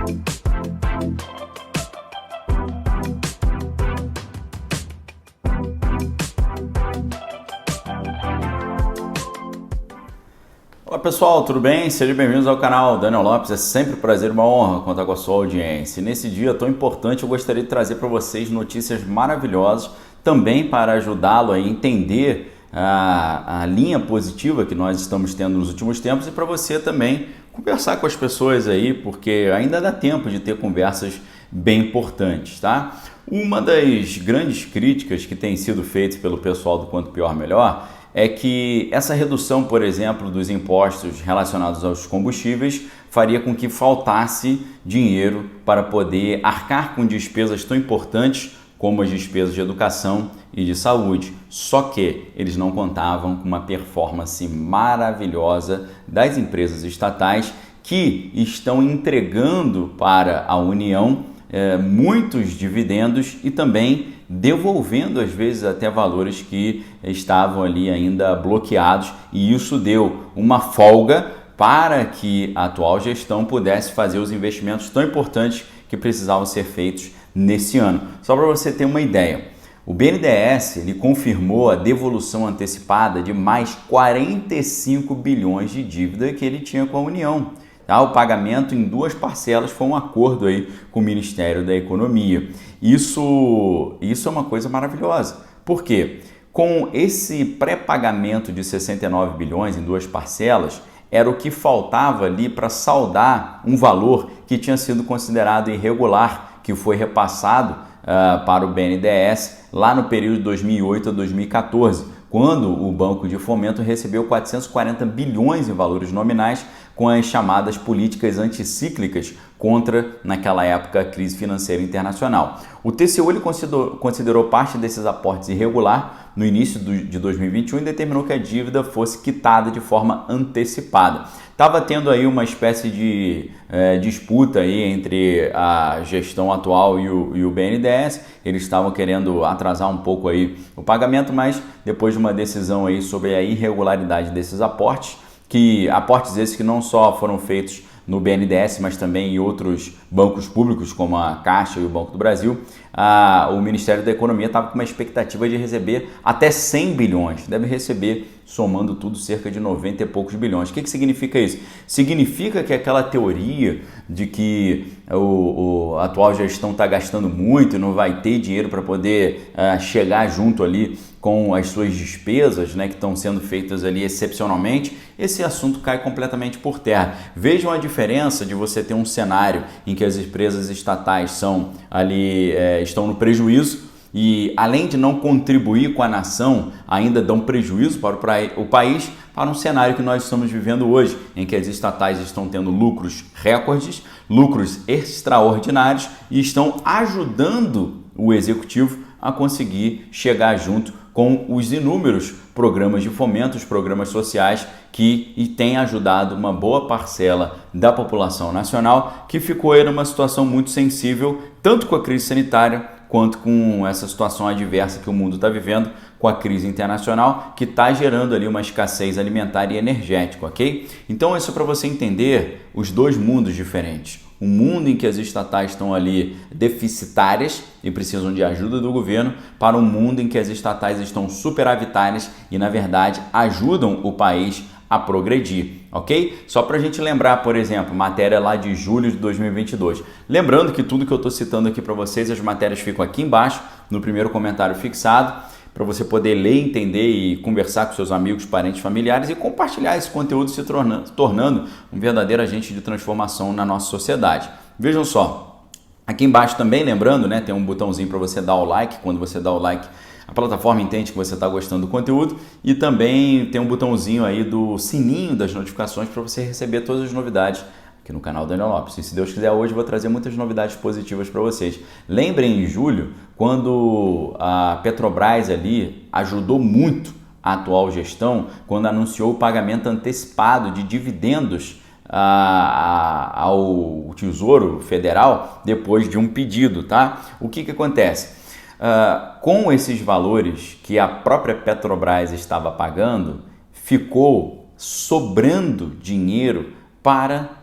Olá pessoal, tudo bem? Sejam bem-vindos ao canal Daniel Lopes. É sempre um prazer e uma honra contar com a sua audiência. E nesse dia tão importante eu gostaria de trazer para vocês notícias maravilhosas, também para ajudá-lo a entender a linha positiva que nós estamos tendo nos últimos tempos e para você também conversar com as pessoas aí, porque ainda dá tempo de ter conversas bem importantes, tá? Uma das grandes críticas que tem sido feita pelo pessoal do Quanto Pior Melhor é que essa redução, por exemplo, dos impostos relacionados aos combustíveis faria com que faltasse dinheiro para poder arcar com despesas tão importantes como as despesas de educação e de saúde. Só que eles não contavam com uma performance maravilhosa das empresas estatais que estão entregando para a União muitos dividendos e também devolvendo às vezes até valores que estavam ali ainda bloqueados, e isso deu uma folga para que a atual gestão pudesse fazer os investimentos tão importantes que precisavam ser feitos nesse ano. Só para você ter uma ideia, o BNDES ele confirmou a devolução antecipada de mais 45 bilhões de dívida que ele tinha com a União. O pagamento em duas parcelas foi um acordo aí com o Ministério da Economia. Isso é uma coisa maravilhosa. Por quê? Com esse pré-pagamento de 69 bilhões em duas parcelas, era o que faltava ali para saldar um valor que tinha sido considerado irregular, que foi repassado para o BNDES lá no período de 2008 a 2014, quando o Banco de Fomento recebeu 440 bilhões em valores nominais com as chamadas políticas anticíclicas contra, naquela época, a crise financeira internacional. O TCU ele considerou parte desses aportes irregular no início de 2021 e determinou que a dívida fosse quitada de forma antecipada. Estava tendo aí uma espécie de disputa aí entre a gestão atual e o BNDES. Eles estavam querendo atrasar um pouco aí o pagamento, mas depois de uma decisão aí sobre a irregularidade desses aportes, aportes esses que não só foram feitos no BNDES, mas também em outros bancos públicos, como a Caixa e o Banco do Brasil, o Ministério da Economia estava com uma expectativa de receber até 100 bilhões. Deve receber, somando tudo, cerca de 90 e poucos bilhões. O que significa isso? Significa que aquela teoria de que a atual gestão está gastando muito e não vai ter dinheiro para poder chegar junto ali com as suas despesas, né, que estão sendo feitas ali excepcionalmente, esse assunto cai completamente por terra. Vejam a diferença de você ter um cenário em que as empresas estatais estão no prejuízo e, além de não contribuir com a nação, ainda dão prejuízo para o país, para um cenário que nós estamos vivendo hoje, em que as estatais estão tendo lucros recordes, lucros extraordinários e estão ajudando o executivo a conseguir chegar junto com os inúmeros programas de fomento, os programas sociais que têm ajudado uma boa parcela da população nacional que ficou aí numa situação muito sensível, tanto com a crise sanitária quanto com essa situação adversa que o mundo está vivendo, com a crise internacional, que está gerando ali uma escassez alimentar e energética, ok? Então isso é para você entender os dois mundos diferentes. Um mundo em que as estatais estão ali deficitárias e precisam de ajuda do governo, para um mundo em que as estatais estão superavitárias e, na verdade, ajudam o país a progredir, ok? Só para a gente lembrar, por exemplo, matéria lá de julho de 2022. Lembrando que tudo que eu estou citando aqui para vocês, as matérias ficam aqui embaixo, no primeiro comentário fixado, para você poder ler, entender e conversar com seus amigos, parentes, familiares e compartilhar esse conteúdo, se tornando um verdadeiro agente de transformação na nossa sociedade. Vejam só, aqui embaixo também, lembrando, né, tem um botãozinho para você dar o like. Quando você dá o like, a plataforma entende que você está gostando do conteúdo, e também tem um botãozinho aí do sininho das notificações para você receber todas as novidades aqui no canal Daniel Lopes. E se Deus quiser, hoje eu vou trazer muitas novidades positivas para vocês. Lembrem, em julho, quando a Petrobras ali ajudou muito a atual gestão, quando anunciou o pagamento antecipado de dividendos ao Tesouro Federal depois de um pedido, tá? O que acontece? Com esses valores que a própria Petrobras estava pagando, ficou sobrando dinheiro para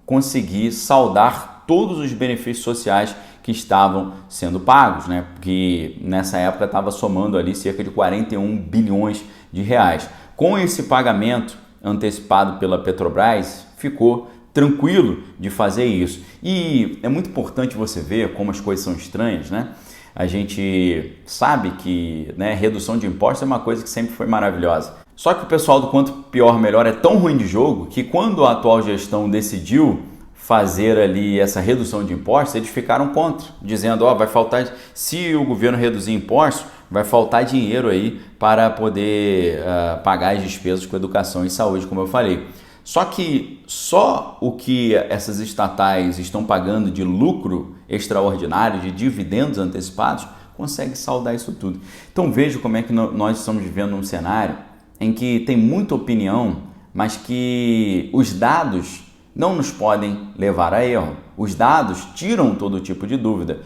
conseguir saldar todos os benefícios sociais que estavam sendo pagos, né? Que nessa época estava somando ali cerca de 41 bilhões de reais. Com esse pagamento antecipado pela Petrobras, ficou tranquilo de fazer isso. E é muito importante você ver como as coisas são estranhas, né? A gente sabe que, né, redução de impostos é uma coisa que sempre foi maravilhosa. Só que o pessoal do Quanto Pior Melhor é tão ruim de jogo que quando a atual gestão decidiu fazer ali essa redução de impostos, eles ficaram contra, dizendo, ó, vai faltar, se o governo reduzir impostos, vai faltar dinheiro aí para poder pagar as despesas com educação e saúde, como eu falei. Só que só o que essas estatais estão pagando de lucro extraordinário, de dividendos antecipados, consegue saldar isso tudo. Então veja como é que nós estamos vivendo um cenário em que tem muita opinião, mas que os dados não nos podem levar a erro. Os dados tiram todo tipo de dúvida,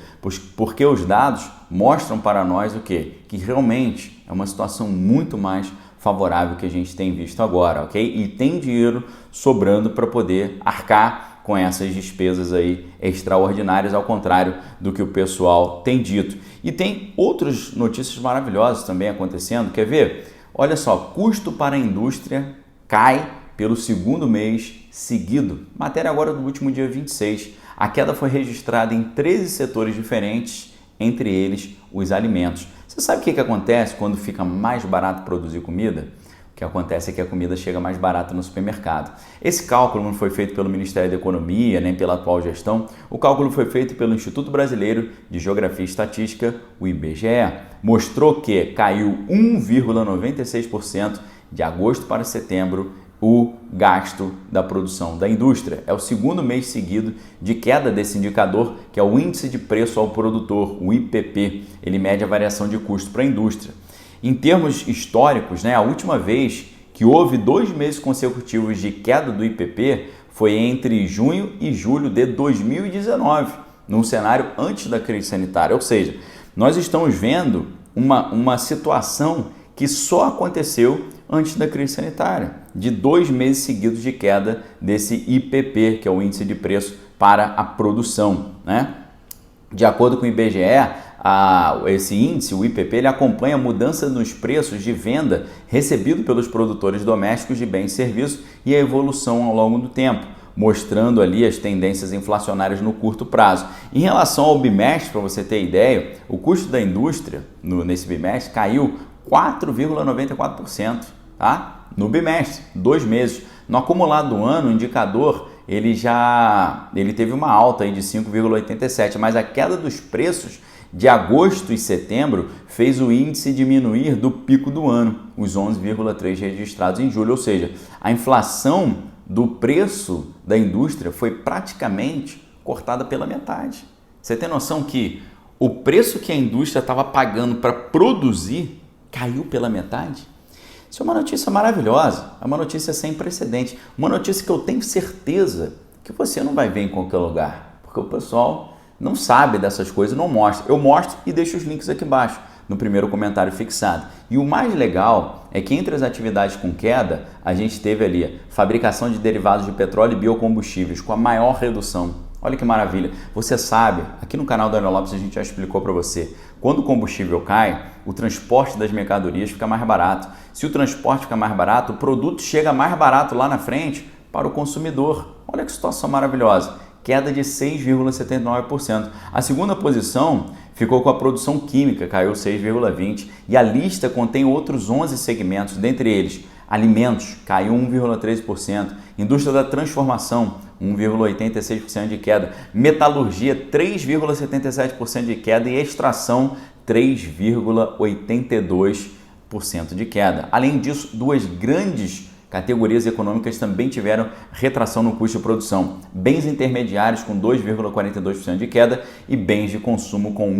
porque os dados mostram para nós o quê? Que realmente é uma situação muito mais favorável que a gente tem visto agora, ok? E tem dinheiro sobrando para poder arcar com essas despesas aí extraordinárias, ao contrário do que o pessoal tem dito. E tem outras notícias maravilhosas também acontecendo, quer ver? Olha só, custo para a indústria cai pelo segundo mês seguido. Matéria agora do último dia 26. A queda foi registrada em 13 setores diferentes, entre eles os alimentos. Você sabe o que acontece quando fica mais barato produzir comida? O que acontece é que a comida chega mais barata no supermercado. Esse cálculo não foi feito pelo Ministério da Economia, nem pela atual gestão. O cálculo foi feito pelo Instituto Brasileiro de Geografia e Estatística, o IBGE. Mostrou que caiu 1,96% de agosto para setembro o gasto da produção da indústria. É o segundo mês seguido de queda desse indicador, que é o Índice de Preço ao Produtor, o IPP. Ele mede a variação de custo para a indústria. Em termos históricos, né, a última vez que houve 2 meses consecutivos de queda do IPP foi entre junho e julho de 2019, num cenário antes da crise sanitária. Ou seja, nós estamos vendo uma situação que só aconteceu antes da crise sanitária, de 2 meses seguidos de queda desse IPP, que é o Índice de Preço para a Produção, né? De acordo com o IBGE, esse índice, o IPP, ele acompanha a mudança nos preços de venda recebido pelos produtores domésticos de bens e serviços e a evolução ao longo do tempo, mostrando ali as tendências inflacionárias no curto prazo. Em relação ao bimestre, para você ter ideia, o custo da indústria nesse bimestre caiu 4,94%, tá? No bimestre, 2 meses. No acumulado do ano, o indicador ele teve uma alta aí de 5,87%, mas a queda dos preços de agosto e setembro fez o índice diminuir do pico do ano, os 11,3% registrados em julho, ou seja, a inflação do preço da indústria foi praticamente cortada pela metade. Você tem noção que o preço que a indústria estava pagando para produzir caiu pela metade? Isso é uma notícia maravilhosa, é uma notícia sem precedente, uma notícia que eu tenho certeza que você não vai ver em qualquer lugar, porque o pessoal não sabe dessas coisas, não mostra. Eu mostro e deixo os links aqui embaixo, no primeiro comentário fixado. E o mais legal é que entre as atividades com queda, a gente teve ali a fabricação de derivados de petróleo e biocombustíveis com a maior redução. Olha que maravilha. Você sabe, aqui no canal da Daniel Lopes a gente já explicou para você, quando o combustível cai, o transporte das mercadorias fica mais barato. Se o transporte fica mais barato, o produto chega mais barato lá na frente para o consumidor. Olha que situação maravilhosa. Queda de 6,79%. A segunda posição ficou com a produção química, caiu 6,20%. E a lista contém outros 11 segmentos, dentre eles alimentos, caiu 1,13%. Indústria da transformação, 1,86% de queda. Metalurgia, 3,77% de queda. E extração, 3,82% de queda. Além disso, 2 grandes categorias econômicas também tiveram retração no custo de produção. Bens intermediários com 2,42% de queda e bens de consumo com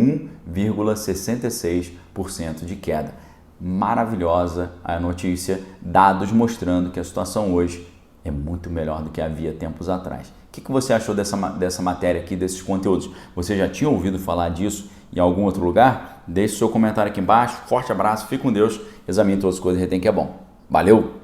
1,66% de queda. Maravilhosa a notícia, dados mostrando que a situação hoje é muito melhor do que havia tempos atrás. O que você achou dessa matéria aqui, desses conteúdos? Você já tinha ouvido falar disso em algum outro lugar? Deixe seu comentário aqui embaixo. Forte abraço, fique com Deus, examine todas as coisas e retém que é bom. Valeu!